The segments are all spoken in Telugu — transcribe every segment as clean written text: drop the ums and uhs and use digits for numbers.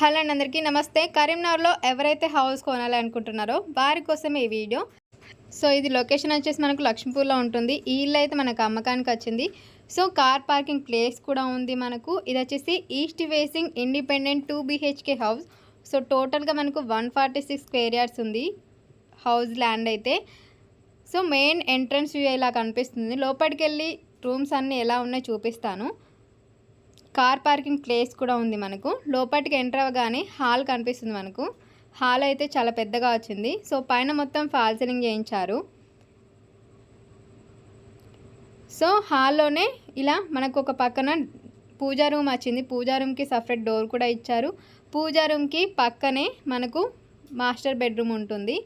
హలో అండి, అందరికీ నమస్తే. కరీంనగర్లో ఎవరైతే హౌస్ కొనాలి అనుకుంటున్నారో వారి కోసం ఈ వీడియో. సో ఇది లొకేషన్ వచ్చేసి మనకు లక్ష్మీపూర్లో ఉంటుంది. ఈ ఇల్లు అయితే మనకు అమ్మకానికి వచ్చింది. సో కార్ పార్కింగ్ ప్లేస్ కూడా ఉంది మనకు. ఇది వచ్చేసి east facing independent 2 BHK house. So టోటల్గా మనకు 146 స్క్వేర్ యార్డ్స్ ఉంది హౌస్ ల్యాండ్ అయితే. సో మెయిన్ ఎంట్రన్స్ వ్యూ ఇలా కనిపిస్తుంది. లోపలికి వెళ్ళి రూమ్స్ అన్నీ ఎలా ఉన్నాయో చూపిస్తాను. కార్ పార్కింగ్ ప్లేస్ కూడా ఉంది మనకు. లోపలికి ఎంటర్ అవ్వగానే హాల్ కనిపిస్తుంది మనకు. హాల్ అయితే చాలా పెద్దగా వచ్చింది. సో పైన మొత్తం ఫాల్ సీలింగ్ చేయించారు. సో హాల్లోనే ఇలా మనకు ఒక పక్కన పూజా రూమ్ వచ్చింది. పూజా రూమ్కి సపరేట్ డోర్ కూడా ఇచ్చారు. పూజా రూమ్కి పక్కనే మనకు మాస్టర్ బెడ్రూమ్ ఉంటుంది.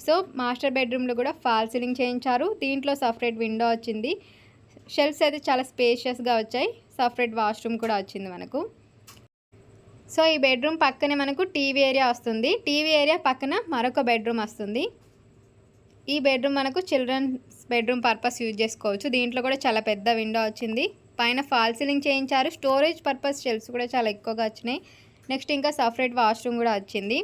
సో మాస్టర్ బెడ్రూమ్లో కూడా ఫాల్ సీలింగ్ చేయించారు. దీంట్లో సపరేట్ విండో వచ్చింది. షెల్ఫ్స్ అయితే చాలా స్పేషియస్గా వచ్చాయి. సపరేట్ వాష్రూమ్ కూడా వచ్చింది మనకు. సో ఈ బెడ్రూమ్ పక్కనే మనకు టీవీ ఏరియా వస్తుంది. టీవీ ఏరియా పక్కన మరొక బెడ్రూమ్ వస్తుంది. ఈ బెడ్రూమ్ మనకు చిల్డ్రన్స్ బెడ్రూమ్ పర్పస్ యూజ్ చేసుకోవచ్చు. దీంట్లో కూడా చాలా పెద్ద విండో వచ్చింది. పైన ఫాల్ సీలింగ్ చేయించారు. స్టోరేజ్ పర్పస్ షెల్ఫ్స్ కూడా చాలా ఎక్కువగా వచ్చినాయి. నెక్స్ట్ ఇంకా సపరేట్ వాష్రూమ్ కూడా వచ్చింది.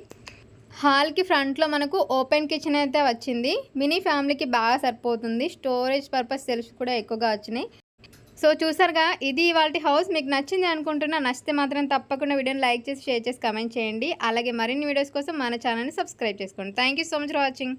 హాల్కి ఫ్రంట్లో మనకు ఓపెన్ కిచెన్ అయితే వచ్చింది. మినీ ఫ్యామిలీకి బాగా సరిపోతుంది. స్టోరేజ్ పర్పస్ షెల్ఫ్స్ కూడా ఎక్కువగా వచ్చినాయి. సో చూసారుగా, ఇది ఇవాల్టి హౌస్. మీకు నచ్చింది అనుకుంటున్నా. నచ్చితే మాత్రం తప్పకుండా వీడియోని లైక్ చేసి, షేర్ చేసి, కమెంట్ చేయండి. అలాగే మరిన్ని వీడియోస్ కోసం మన ఛానల్ని సబ్స్క్రైబ్ చేసుకోండి. Thank you so much for watching.